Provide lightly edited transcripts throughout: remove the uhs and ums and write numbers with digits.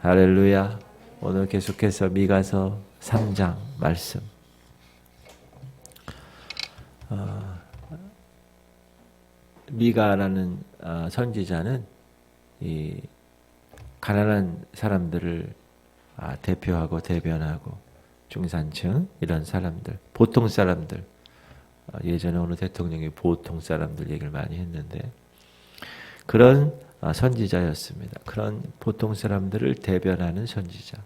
할렐루야. 오늘 계속해서 미가서 3장 말씀. 미가라는 선지자는 이 가난한 사람들을 대표하고 대변하고 중산층 이런 사람들, 보통 사람들, 예전에 어느 대통령이 보통 사람들 얘기를 많이 했는데 그런 선지자였습니다. 그런 보통 사람들을 대변하는 선지자.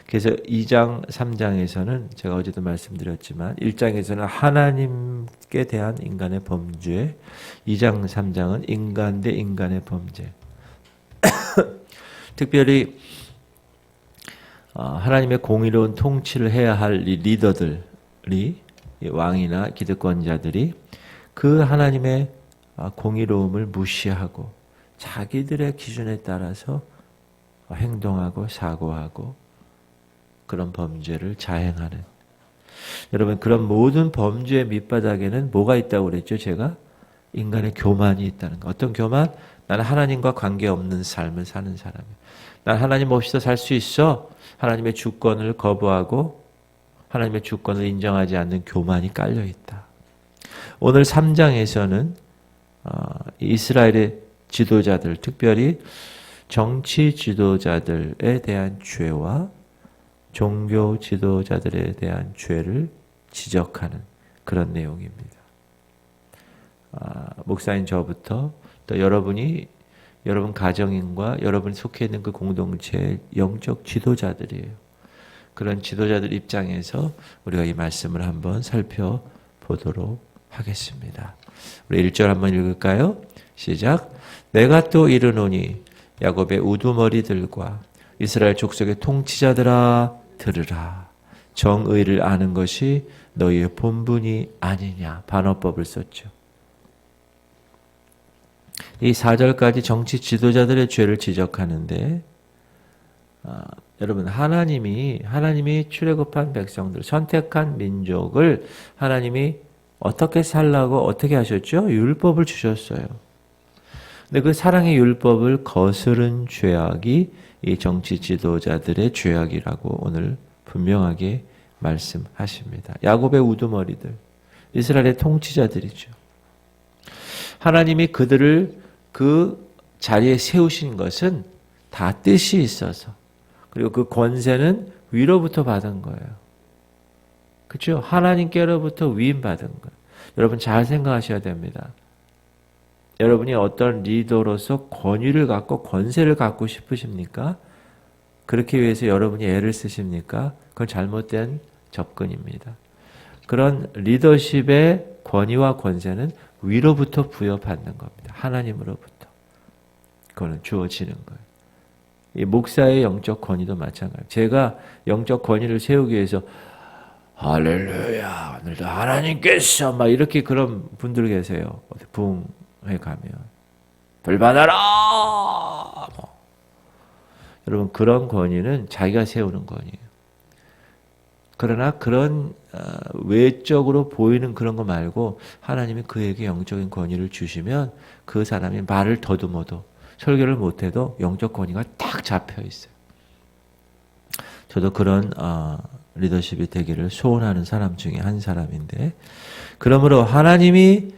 그래서 2장, 3장에서는 제가 어제도 말씀드렸지만 1장에서는 하나님께 대한 인간의 범죄, 2장, 3장은 인간 대 인간의 범죄. 특별히 하나님의 공의로운 통치를 해야 할 이 리더들이, 왕이나 기득권자들이 그 하나님의 공의로움을 무시하고 자기들의 기준에 따라서 행동하고 사고하고 그런 범죄를 자행하는, 여러분 그런 모든 범죄의 밑바닥에는 뭐가 있다고 그랬죠? 제가 인간의 교만이 있다는 거. 어떤 교만? 나는 하나님과 관계없는 삶을 사는 사람이야. 난 하나님 없이도 살 수 있어. 하나님의 주권을 거부하고 하나님의 주권을 인정하지 않는 교만이 깔려있다. 오늘 3장에서는 이스라엘의 지도자들, 특별히 정치 지도자들에 대한 죄와 종교 지도자들에 대한 죄를 지적하는 그런 내용입니다. 목사인 저부터 또 여러분 가정인과 여러분이 속해 있는 그 공동체의 영적 지도자들이에요. 그런 지도자들 입장에서 우리가 이 말씀을 한번 살펴보도록 하겠습니다. 우리 1절 한번 읽을까요? 시작. 내가 또 이르노니 야곱의 우두머리들과 이스라엘 족속의 통치자들아 들으라. 정의를 아는 것이 너희의 본분이 아니냐. 반어법을 썼죠. 이 4절까지 정치 지도자들의 죄를 지적하는데 여러분 하나님이 출애굽한 백성들, 선택한 민족을 하나님이 어떻게 살라고 어떻게 하셨죠? 율법을 주셨어요. 근데 그 사랑의 율법을 거스른 죄악이 이 정치 지도자들의 죄악이라고 오늘 분명하게 말씀하십니다. 야곱의 우두머리들, 이스라엘의 통치자들이죠. 하나님이 그들을 그 자리에 세우신 것은 다 뜻이 있어서, 그리고 그 권세는 위로부터 받은 거예요. 그렇죠? 하나님께로부터 위임받은 거예요. 여러분 잘 생각하셔야 됩니다. 여러분이 어떤 리더로서 권위를 갖고 권세를 갖고 싶으십니까? 그렇게 위해서 여러분이 애를 쓰십니까? 그건 잘못된 접근입니다. 그런 리더십의 권위와 권세는 위로부터 부여받는 겁니다. 하나님으로부터. 그거는 주어지는 거예요. 이 목사의 영적 권위도 마찬가지예요. 제가 영적 권위를 세우기 위해서 할렐루야 오늘도 하나님께서 막 이렇게 그런 분들 계세요. 어디 부흥회 가면 불 받아라 뭐. 여러분 그런 권위는 자기가 세우는 권위예요. 그러나 그런 외적으로 보이는 그런 거 말고 하나님이 그에게 영적인 권위를 주시면 그 사람이 말을 더듬어도 설교를 못해도 영적 권위가 딱 잡혀 있어요. 저도 그런 리더십이 되기를 소원하는 사람 중에 한 사람인데, 그러므로 하나님의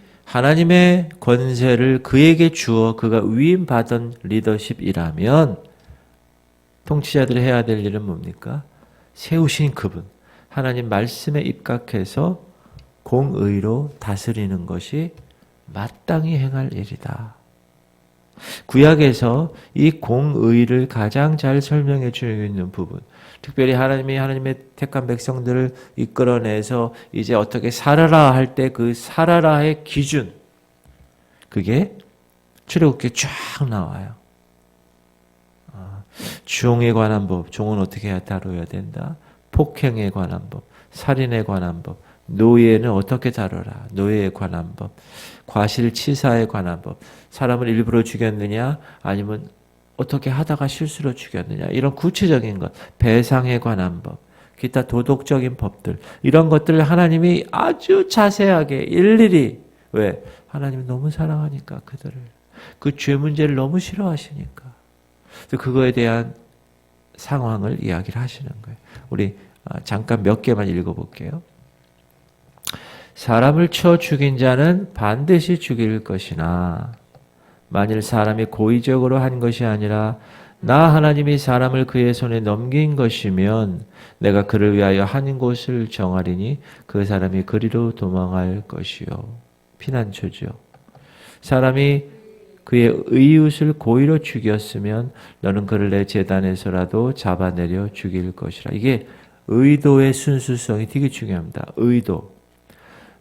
권세를 그에게 주어 그가 위임받은 리더십이라면 통치자들이 해야 될 일은 뭡니까? 세우신 그분, 하나님 말씀에 입각해서 공의로 다스리는 것이 마땅히 행할 일이다. 구약에서 이 공의를 가장 잘 설명해 주고 있는 부분, 특별히 하나님의 택한 백성들을 이끌어내서 이제 어떻게 살아라 할 때 그 살아라의 기준, 그게 출애굽기에 쫙 나와요. 종에 관한 법, 종은 어떻게 다뤄야 된다. 폭행에 관한 법, 살인에 관한 법, 노예는 어떻게 다뤄라. 노예에 관한 법, 과실치사에 관한 법, 사람을 일부러 죽였느냐 아니면 어떻게 하다가 실수로 죽였느냐, 이런 구체적인 것, 배상에 관한 법, 기타 도덕적인 법들, 이런 것들을 하나님이 아주 자세하게 일일이, 왜? 하나님이 너무 사랑하니까 그들을, 그 죄 문제를 너무 싫어하시니까. 그거에 대한 상황을 이야기를 하시는 거예요. 우리 잠깐 몇 개만 읽어볼게요. 사람을 쳐 죽인 자는 반드시 죽일 것이나 만일 사람이 고의적으로 한 것이 아니라 나 하나님이 사람을 그의 손에 넘긴 것이면 내가 그를 위하여 한 곳을 정하리니 그 사람이 그리로 도망할 것이요. 피난처죠. 사람이 그의 이웃을 고의로 죽였으면 너는 그를 내 제단에서라도 잡아내려 죽일 것이라. 이게 의도의 순수성이 되게 중요합니다. 의도.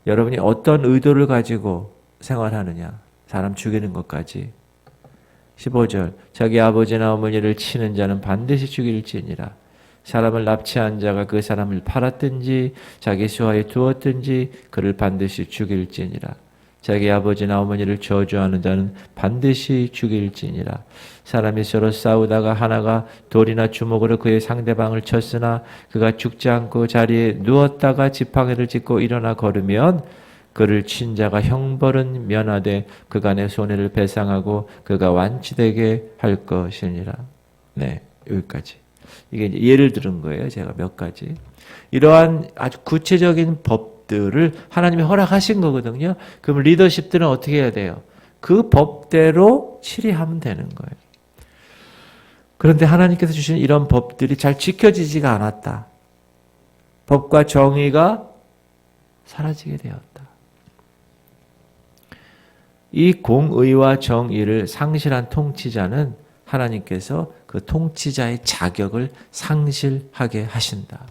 여러분이 어떤 의도를 가지고 생활하느냐. 사람 죽이는 것까지. 15절 자기 아버지나 어머니를 치는 자는 반드시 죽일지니라. 사람을 납치한 자가 그 사람을 팔았든지 자기 수하에 두었든지 그를 반드시 죽일지니라. 자기 아버지나 어머니를 저주하는 자는 반드시 죽일지니라. 사람이 서로 싸우다가 하나가 돌이나 주먹으로 그의 상대방을 쳤으나 그가 죽지 않고 자리에 누웠다가 지팡이를 짚고 일어나 걸으면 그를 친 자가 형벌은 면하되 그가 내 손해를 배상하고 그가 완치되게 할 것이니라. 네, 여기까지. 이게 이제 예를 들은 거예요. 제가 몇 가지. 이러한 아주 구체적인 법들을 하나님이 허락하신 거거든요. 그럼 리더십들은 어떻게 해야 돼요? 그 법대로 치리하면 되는 거예요. 그런데 하나님께서 주신 이런 법들이 잘 지켜지지가 않았다. 법과 정의가 사라지게 되었다. 이 공의와 정의를 상실한 통치자는 하나님께서 그 통치자의 자격을 상실하게 하신다.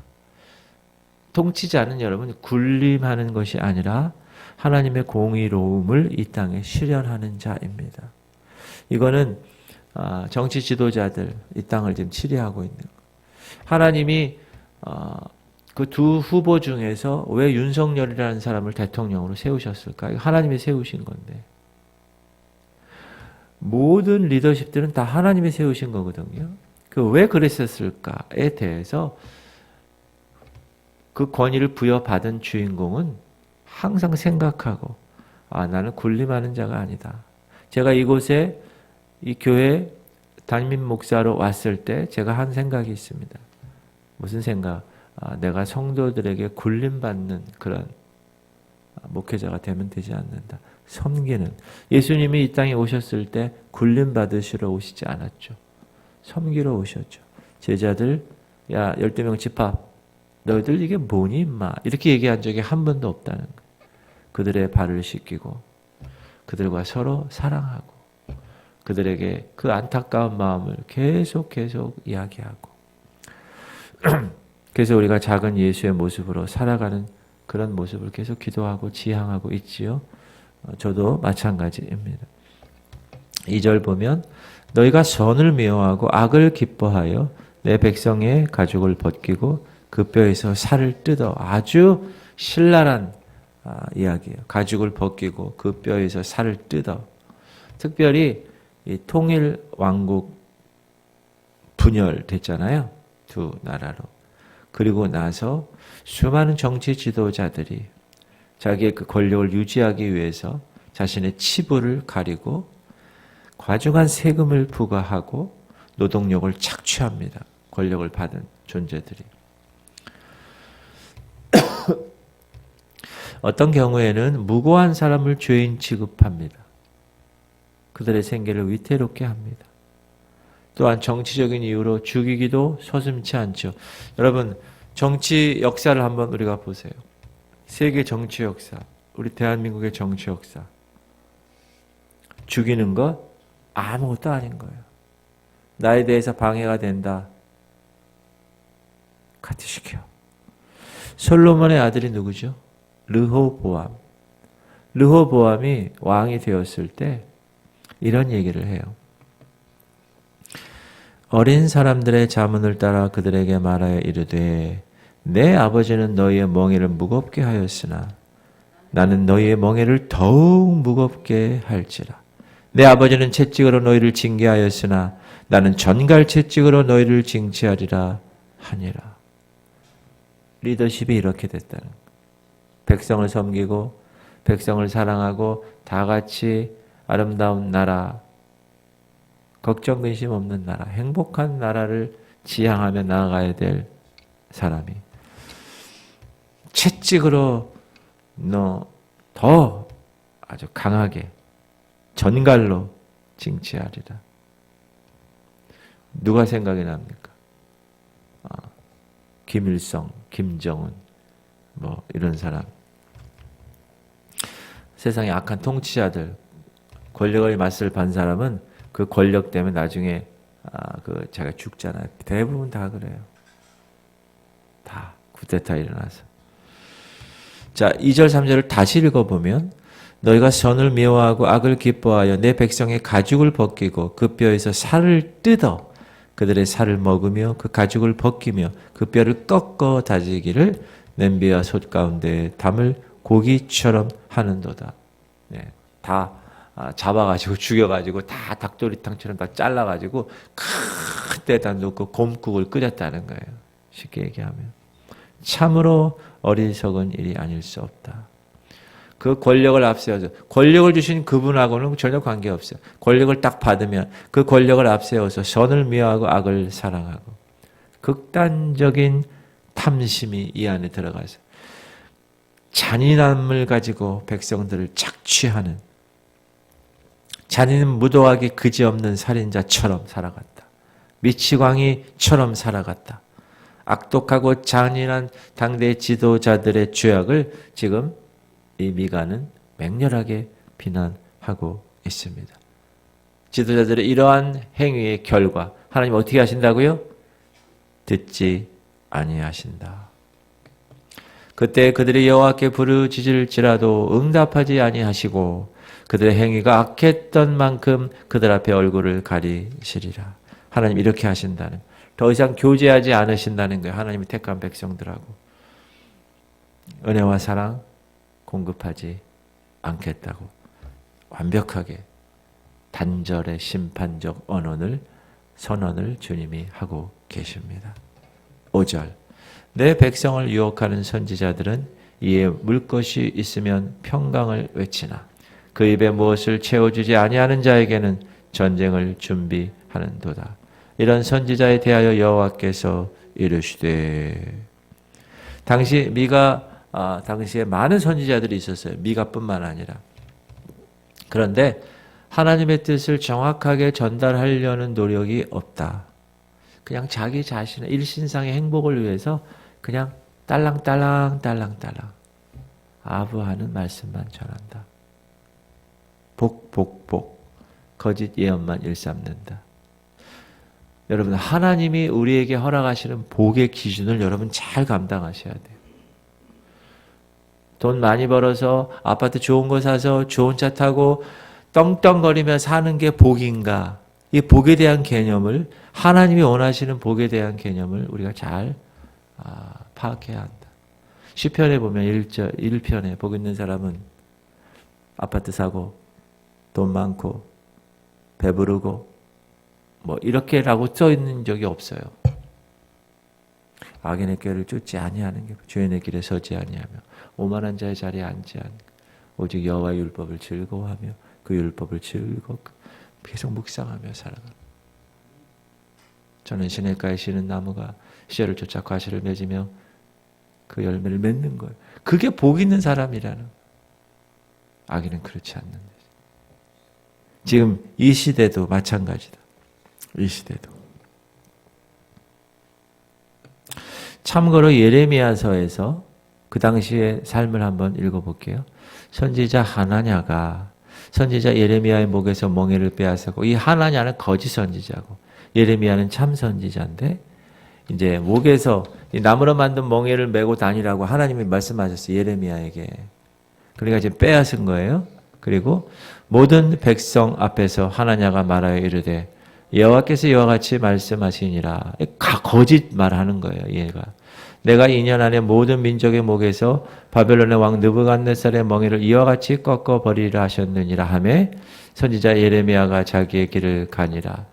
통치자는 여러분 군림하는 것이 아니라 하나님의 공의로움을 이 땅에 실현하는 자입니다. 이거는 정치 지도자들 이 땅을 지금 치리하고 있는 거예요. 하나님이 그 두 후보 중에서 왜 윤석열이라는 사람을 대통령으로 세우셨을까? 하나님이 세우신 건데. 모든 리더십들은 다 하나님이 세우신 거거든요. 그 왜 그랬었을까에 대해서 그 권위를 부여받은 주인공은 항상 생각하고 나는 군림하는 자가 아니다. 제가 이곳에 이 교회 담임 목사로 왔을 때 제가 한 생각이 있습니다. 무슨 생각? 내가 성도들에게 군림받는 그런 목회자가 되면 되지 않는다. 섬기는. 예수님이 이 땅에 오셨을 때 군림받으시러 오시지 않았죠. 섬기러 오셨죠. 제자들, 야 12명 집합. 너희들 이게 뭐니 임마. 이렇게 얘기한 적이 한 번도 없다는 거예요. 그들의 발을 씻기고 그들과 서로 사랑하고 그들에게 그 안타까운 마음을 계속 이야기하고 그래서 우리가 작은 예수의 모습으로 살아가는 그런 모습을 계속 기도하고 지향하고 있지요. 저도 마찬가지입니다. 2절 보면 너희가 선을 미워하고 악을 기뻐하여 내 백성의 가죽을 벗기고 그 뼈에서 살을 뜯어. 아주 신랄한 이야기예요. 가죽을 벗기고 그 뼈에서 살을 뜯어. 특별히 이 통일 왕국 분열됐잖아요. 두 나라로. 그리고 나서 수많은 정치 지도자들이 자기의 그 권력을 유지하기 위해서 자신의 치부를 가리고 과중한 세금을 부과하고 노동력을 착취합니다. 권력을 받은 존재들이. 어떤 경우에는 무고한 사람을 죄인 취급합니다. 그들의 생계를 위태롭게 합니다. 또한 정치적인 이유로 죽이기도 서슴지 않죠. 여러분, 정치 역사를 한번 우리가 보세요. 세계 정치 역사, 우리 대한민국의 정치 역사. 죽이는 것 아무것도 아닌 거예요. 나에 대해서 방해가 된다. 카트시켜. 솔로몬의 아들이 누구죠? 르호보암. 르호보암이 왕이 되었을 때 이런 얘기를 해요. 어린 사람들의 자문을 따라 그들에게 말하여 이르되 내 아버지는 너희의 멍에를 무겁게 하였으나 나는 너희의 멍에를 더욱 무겁게 할지라. 내 아버지는 채찍으로 너희를 징계하였으나 나는 전갈 채찍으로 너희를 징치하리라 하니라. 리더십이 이렇게 됐다는 거예요. 백성을 섬기고 백성을 사랑하고 다 같이 아름다운 나라, 걱정 근심 없는 나라, 행복한 나라를 지향하며 나아가야 될 사람이 채찍으로 너 더 아주 강하게 전갈로 징치하리라. 누가 생각이 납니까? 김일성, 김정은 뭐 이런 사람. 세상에 악한 통치자들, 권력을 맛을 반 사람은 그 권력 때문에 나중에 제가 죽잖아요. 대부분 다 그래요. 다 쿠데타 일어나서. 자, 2절 3절을 다시 읽어보면 너희가 선을 미워하고 악을 기뻐하여 내 백성의 가죽을 벗기고 그 뼈에서 살을 뜯어 그들의 살을 먹으며 그 가죽을 벗기며 그 뼈를 꺾어 다지기를 냄비와 솥 가운데 담을 고기처럼 하는도다. 네, 다 잡아가지고 죽여가지고 다 닭도리탕처럼 다 잘라가지고 큰 데다 놓고 곰국을 끓였다는 거예요. 쉽게 얘기하면. 참으로 어리석은 일이 아닐 수 없다. 그 권력을 앞세워서 권력을 주신 그분하고는 전혀 관계없어요. 권력을 딱 받으면 그 권력을 앞세워서 선을 미워하고 악을 사랑하고 극단적인 탐심이 이 안에 들어가서 잔인함을 가지고 백성들을 착취하는 잔인 무도하게 그지없는 살인자처럼 살아갔다. 미치광이처럼 살아갔다. 악독하고 잔인한 당대 지도자들의 죄악을 지금 이 미가는 맹렬하게 비난하고 있습니다. 지도자들의 이러한 행위의 결과 하나님 어떻게 하신다고요? 듣지 아니하신다. 그때 그들이 여호와께 부르짖을지라도 응답하지 아니하시고 그들의 행위가 악했던 만큼 그들 앞에 얼굴을 가리시리라. 하나님 이렇게 하신다는, 더 이상 교제하지 않으신다는 거예요. 하나님이 택한 백성들하고 은혜와 사랑 공급하지 않겠다고 완벽하게 단절의 심판적 선언을 주님이 하고 계십니다. 5절 내 백성을 유혹하는 선지자들은 이에 물 것이 있으면 평강을 외치나 그 입에 무엇을 채워주지 아니하는 자에게는 전쟁을 준비하는도다. 이런 선지자에 대하여 여호와께서 이르시되, 당시에 많은 선지자들이 있었어요. 미가뿐만 아니라. 그런데 하나님의 뜻을 정확하게 전달하려는 노력이 없다. 그냥 자기 자신의 일신상의 행복을 위해서 그냥 딸랑딸랑 아부하는 말씀만 전한다. 복 거짓 예언만 일삼는다. 여러분, 하나님이 우리에게 허락하시는 복의 기준을 여러분 잘 감당하셔야 돼요. 돈 많이 벌어서 아파트 좋은 거 사서 좋은 차 타고 떵떵거리며 사는 게 복인가? 이 복에 대한 개념을, 하나님이 원하시는 복에 대한 개념을 우리가 잘 파악해야 한다. 시편에 보면 1편에 복 있는 사람은 아파트 사고 돈 많고 배부르고 뭐 이렇게라고 써 있는 적이 없어요. 악인의 꾀를 쫓지 아니하는 게 죄인의 길에 서지 아니하며 오만한 자의 자리에 앉지 않고 오직 여호와의 율법을 즐거워하며 그 율법을 즐겁게 계속 묵상하며 살아가. 저는 시냇가에 시는 나무가 씨를 쫓아 과실을 맺으며 그 열매를 맺는 거예요. 그게 복 있는 사람이라는. 악인은 그렇지 않는 거죠. 지금 이 시대도 마찬가지다. 이 시대도. 참고로 예레미야서에서 그 당시의 삶을 한번 읽어볼게요. 선지자 하나냐가 선지자 예레미야의 목에서 멍에를 빼앗았고, 이 하나냐는 거짓 선지자고 예레미야는 참 선지자인데, 이제 목에서 나무로 만든 멍에를 메고 다니라고 하나님이 말씀하셨어요. 예레미야에게. 그러니까 이제 빼앗은 거예요. 그리고 모든 백성 앞에서 하나냐가 말하여 이르되 여호와께서 이와 같이 말씀하시니라. 거짓 말하는 거예요. 얘가. 내가 2년 안에 모든 민족의 목에서 바벨론의 왕 느부갓네살의 멍에를 이와 같이 꺾어 버리라 하셨느니라 하매 선지자 예레미야가 자기의 길을 가니라.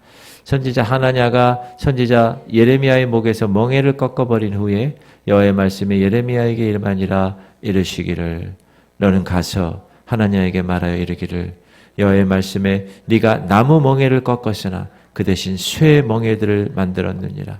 선지자 하나냐가 선지자 예레미야의 목에서 멍에를 꺾어 버린 후에 여호와의 말씀이 예레미야에게 임하니라. 이르시기를 너는 가서 하나냐에게 말하여 이르기를 여호와의 말씀에 네가 나무 멍에를 꺾었으나 그 대신 쇠 멍에들을 만들었느니라.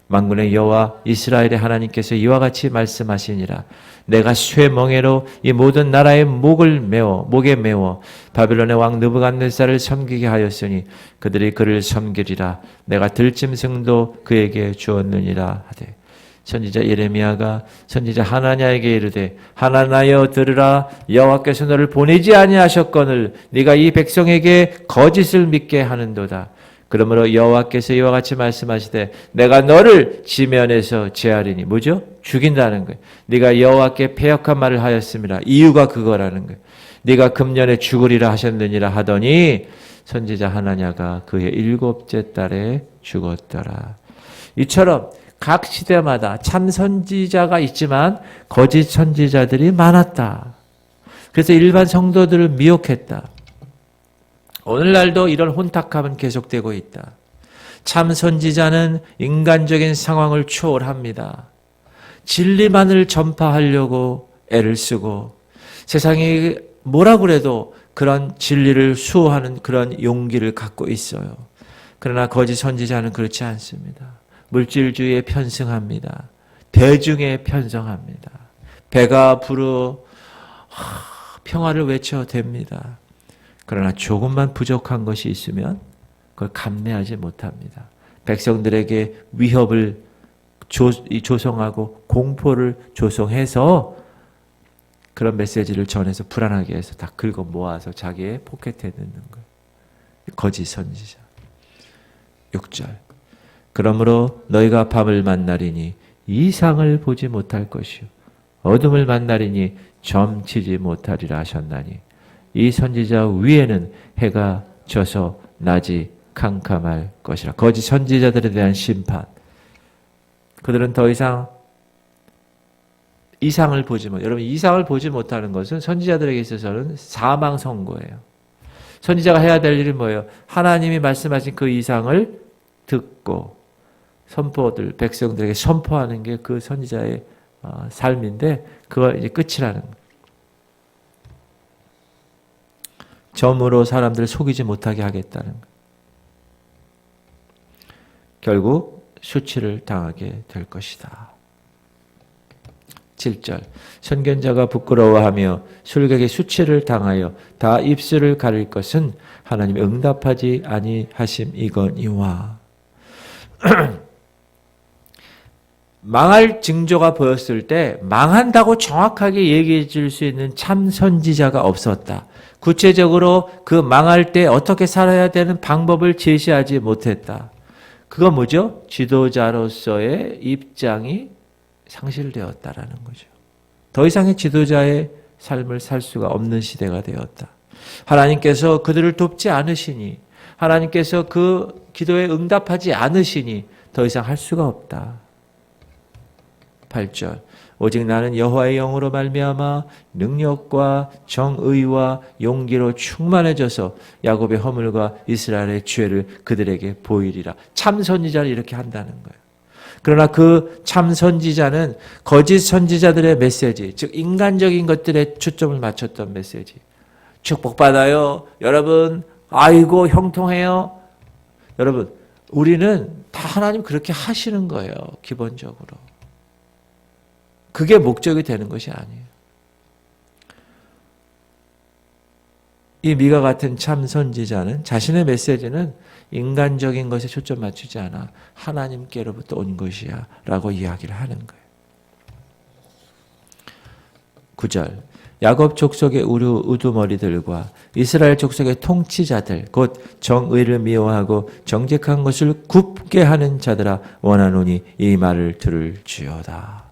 만군의 여호와 이스라엘의 하나님께서 이와 같이 말씀하시니라. 내가 쇠멍에로 이 모든 나라의 목에 메워 바빌론의 왕 느부갓네살을 섬기게 하였으니 그들이 그를 섬기리라. 내가 들짐승도 그에게 주었느니라 하되, 선지자 예레미야가 선지자 하나냐에게 이르되, 하나나여 들으라. 여호와께서 너를 보내지 아니하셨거늘 네가 이 백성에게 거짓을 믿게 하는도다. 그러므로 여호와께서 이와 같이 말씀하시되, 내가 너를 지면에서 제하리니, 뭐죠? 죽인다는 거예요. 네가 여호와께 패역한 말을 하였습니다. 이유가 그거라는 거예요. 네가 금년에 죽으리라 하셨느니라 하더니 선지자 하나냐가 그의 7째 달에 죽었더라. 이처럼 각 시대마다 참 선지자가 있지만 거짓 선지자들이 많았다. 그래서 일반 성도들을 미혹했다. 오늘날도 이런 혼탁함은 계속되고 있다. 참 선지자는 인간적인 상황을 초월합니다. 진리만을 전파하려고 애를 쓰고 세상이 뭐라 그래도 그런 진리를 수호하는 그런 용기를 갖고 있어요. 그러나 거짓 선지자는 그렇지 않습니다. 물질주의에 편승합니다. 대중에 편성합니다. 배가 부르 평화를 외쳐댑니다. 그러나 조금만 부족한 것이 있으면 그걸 감내하지 못합니다. 백성들에게 위협을 조성하고 공포를 조성해서 그런 메시지를 전해서 불안하게 해서 다 긁어 모아서 자기의 포켓에 넣는 거예요. 거짓 선지자. 6절. 그러므로 너희가 밤을 만나리니 이상을 보지 못할 것이요 어둠을 만나리니 점치지 못하리라 하셨나니, 이 선지자 위에는 해가 져서 낮이 캄캄할 것이라. 거짓 선지자들에 대한 심판. 그들은 더 이상 이상을 보지 못. 여러분, 이상을 보지 못하는 것은 선지자들에게 있어서는 사망 선고예요. 선지자가 해야 될 일이 뭐예요? 하나님이 말씀하신 그 이상을 듣고 선포들 백성들에게 선포하는 게 그 선지자의 삶인데, 그거 이제 끝이라는 거예요. 점으로 사람들을 속이지 못하게 하겠다는 거예요. 결국 수치를 당하게 될 것이다. 7절. 선견자가 부끄러워하며 술객의 수치를 당하여 다 입술을 가릴 것은 하나님이 응답하지 아니하심이거니와. 망할 징조가 보였을 때 망한다고 정확하게 얘기해 줄 수 있는 참 선지자가 없었다. 구체적으로 그 망할 때 어떻게 살아야 되는 방법을 제시하지 못했다. 그건 뭐죠? 지도자로서의 입장이 상실되었다라는 거죠. 더 이상의 지도자의 삶을 살 수가 없는 시대가 되었다. 하나님께서 그들을 돕지 않으시니, 하나님께서 그 기도에 응답하지 않으시니 더 이상 할 수가 없다. 8절. 오직 나는 여호와의 영으로 말미암아 능력과 정의와 용기로 충만해져서 야곱의 허물과 이스라엘의 죄를 그들에게 보이리라. 참 선지자를 이렇게 한다는 거예요. 그러나 그 참 선지자는 거짓 선지자들의 메시지, 즉 인간적인 것들에 초점을 맞췄던 메시지. 축복받아요. 여러분, 아이고 형통해요. 여러분, 우리는 다 하나님 그렇게 하시는 거예요. 기본적으로. 그게 목적이 되는 것이 아니에요. 이 미가 같은 참 선지자는 자신의 메시지는 인간적인 것에 초점 맞추지 않아 하나님께로부터 온 것이야 라고 이야기를 하는 거예요. 9절. 야곱 족속의 우두머리들과 이스라엘 족속의 통치자들 곧 정의를 미워하고 정직한 것을 굽게 하는 자들아 원하노니 이 말을 들을지어다.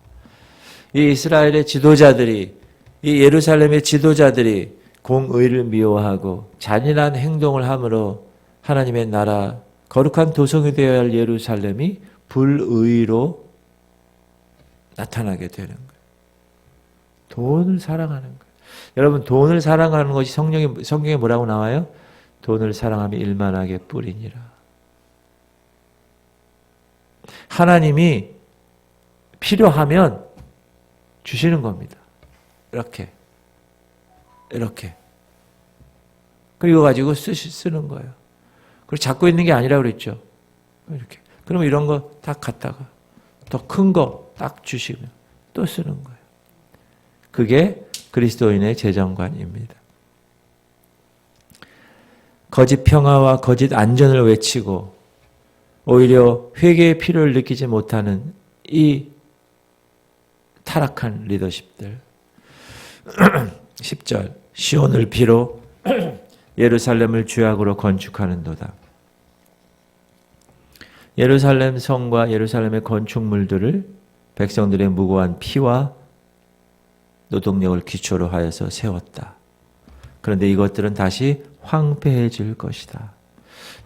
이 이스라엘의 지도자들이, 이 예루살렘의 지도자들이 공의를 미워하고 잔인한 행동을 함으로 하나님의 나라, 거룩한 도성이 되어야 할 예루살렘이 불의로 나타나게 되는 거예요. 돈을 사랑하는 거예요. 여러분, 돈을 사랑하는 것이 성경에 뭐라고 나와요? 돈을 사랑하면 일만하게 뿌리니라. 하나님이 필요하면 주시는 겁니다. 이렇게. 그리고 가지고 쓰는 거예요. 그리고 잡고 있는 게 아니라 그랬죠. 이렇게. 그러면 이런 거 다 갖다가 더 큰 거 딱 주시면 또 쓰는 거예요. 그게 그리스도인의 재정관입니다. 거짓 평화와 거짓 안전을 외치고 오히려 회개의 필요를 느끼지 못하는 이 타락한 리더십들. 10절 시온을 비로 예루살렘을 주약으로 건축하는도다. 예루살렘 성과 예루살렘의 건축물들을 백성들의 무고한 피와 노동력을 기초로 하여서 세웠다. 그런데 이것들은 다시 황폐해질 것이다.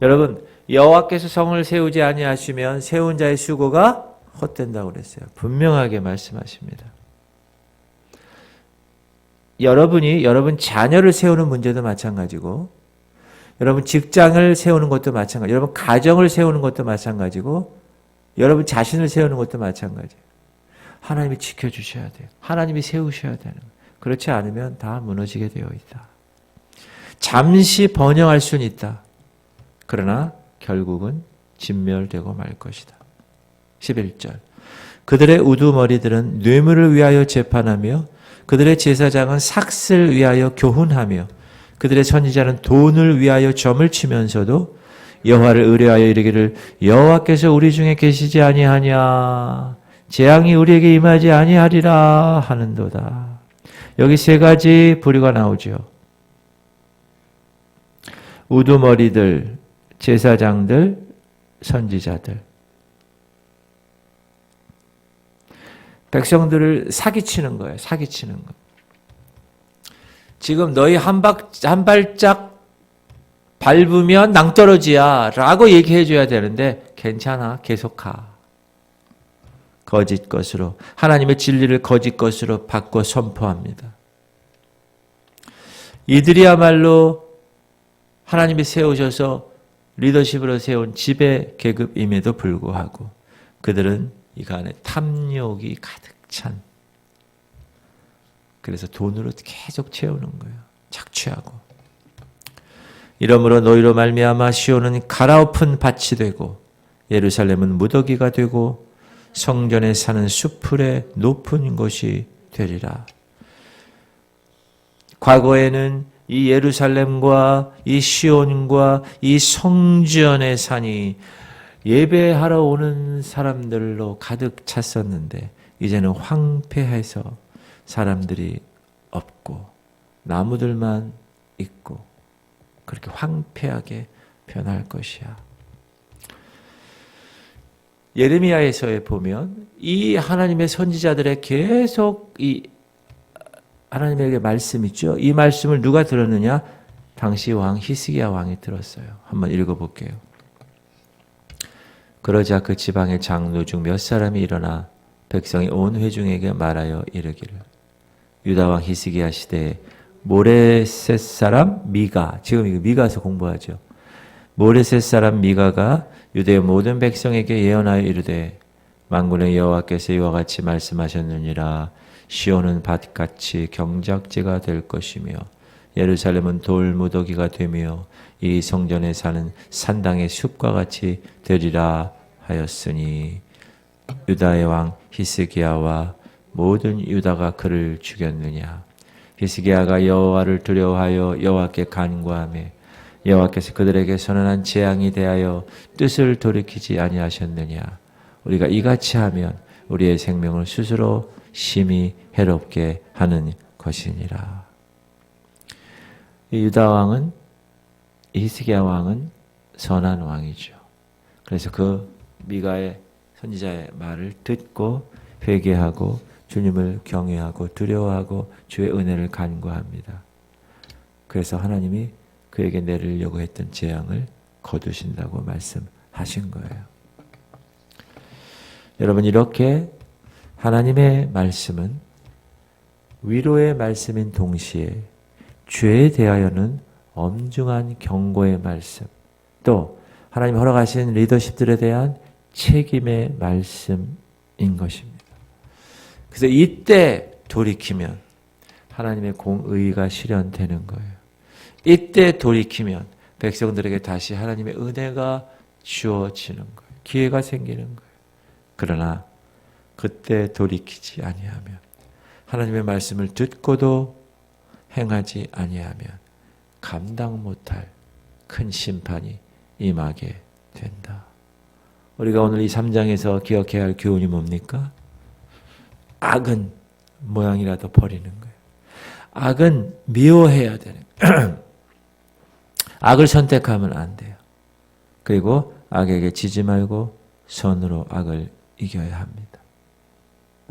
여러분, 여호와께서 성을 세우지 아니하시면 세운 자의 수고가 헛된다고 그랬어요. 분명하게 말씀하십니다. 여러분이 여러분 자녀를 세우는 문제도 마찬가지고, 여러분 직장을 세우는 것도 마찬가지고, 여러분 가정을 세우는 것도 마찬가지고, 여러분 자신을 세우는 것도 마찬가지예요. 하나님이 지켜주셔야 돼요. 하나님이 세우셔야 되는 거예요. 그렇지 않으면 다 무너지게 되어 있다. 잠시 번영할 수는 있다. 그러나 결국은 진멸되고 말 것이다. 11절 그들의 우두머리들은 뇌물을 위하여 재판하며 그들의 제사장은 삭슬 위하여 교훈하며 그들의 선지자는 돈을 위하여 점을 치면서도 여호와를 의뢰하여 이르기를 여호와께서 우리 중에 계시지 아니하냐 재앙이 우리에게 임하지 아니하리라 하는도다. 여기 세 가지 부류가 나오죠. 우두머리들, 제사장들, 선지자들. 백성들을 사기치는 거예요. 사기치는 거. 지금 너희 한 발짝 밟으면 낭떠러지야 라고 얘기해 줘야 되는데 괜찮아. 계속 가. 거짓 것으로 하나님의 진리를 거짓 것으로 바꿔 선포합니다. 이들이야말로 하나님이 세우셔서 리더십으로 세운 지배 계급임에도 불구하고 그들은 이가 안에 탐욕이 가득 찬 그래서 돈으로 계속 채우는 거예요. 착취하고. 이러므로 너희로 말미암아 시온은 갈아엎은 밭이 되고 예루살렘은 무더기가 되고 성전에 사는 수풀의 높은 곳이 되리라. 과거에는 이 예루살렘과 이 시온과 이 성전의 산이 예배하러 오는 사람들로 가득 찼었는데 이제는 황폐해서 사람들이 없고 나무들만 있고 그렇게 황폐하게 변할 것이야. 예레미야에서에 보면 이 하나님의 선지자들의 계속 이 하나님에게 말씀 있죠. 이 말씀을 누가 들었느냐? 당시 왕 히스기야 왕이 들었어요. 한번 읽어볼게요. 그러자 그 지방의 장로 중 몇 사람이 일어나 백성이 온 회중에게 말하여 이르기를 유다 왕 히스기야 시대에 모레셋 사람 미가, 지금 이거 미가서 공부하죠. 모레셋 사람 미가가 유대의 모든 백성에게 예언하여 이르되 만군의 여호와께서 이와 같이 말씀하셨느니라. 시온은 밭같이 경작지가 될 것이며 예루살렘은 돌무더기가 되며 이 성전에 사는 산당의 숲과 같이 되리라 하였으니 유다의 왕 히스기야와 모든 유다가 그를 죽였느냐. 히스기야가 여호와를 두려워하여 여호와께 간구하며 여호와께서 그들에게 선언한 재앙이 대하여 뜻을 돌이키지 아니하셨느냐. 우리가 이같이 하면 우리의 생명을 스스로 심히 해롭게 하는 것이니라. 이 유다 왕은 히스기야 왕은 선한 왕이죠. 그래서 그 미가의 선지자의 말을 듣고 회개하고 주님을 경외하고 두려워하고 주의 은혜를 간구합니다. 그래서 하나님이 그에게 내리려고 했던 재앙을 거두신다고 말씀하신 거예요. 여러분, 이렇게 하나님의 말씀은 위로의 말씀인 동시에 죄에 대하여는 엄중한 경고의 말씀, 또 하나님 허락하신 리더십들에 대한 책임의 말씀인 것입니다. 그래서 이때 돌이키면 하나님의 공의가 실현되는 거예요. 이때 돌이키면 백성들에게 다시 하나님의 은혜가 주어지는 거예요. 기회가 생기는 거예요. 그러나 그때 돌이키지 아니하면, 하나님의 말씀을 듣고도 행하지 아니하면 감당 못할 큰 심판이 임하게 된다. 우리가 오늘 이 3장에서 기억해야 할 교훈이 뭡니까? 악은 모양이라도 버리는 거예요. 악은 미워해야 되는 거예요. 악을 선택하면 안 돼요. 그리고 악에게 지지 말고 선으로 악을 이겨야 합니다.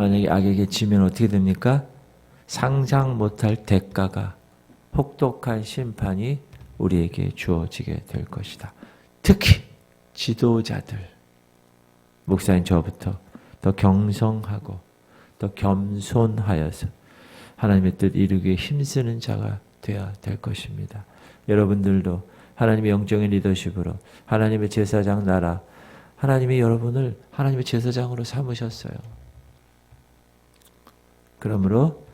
만약에 악에게 지면 어떻게 됩니까? 상상 못할 대가가, 혹독한 심판이 우리에게 주어지게 될 것이다. 특히 지도자들, 목사인 저부터 더 경성하고 더 겸손하여서 하나님의 뜻 이루기에 힘쓰는 자가 되어야 될 것입니다. 여러분들도 하나님의 영적인 리더십으로 하나님의 제사장 나라, 하나님이 여러분을 하나님의 제사장으로 삼으셨어요. 그러므로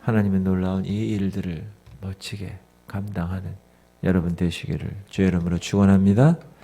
하나님의 놀라운 이 일들을 멋지게 감당하는 여러분 되시기를 주의 이름으로 축원합니다.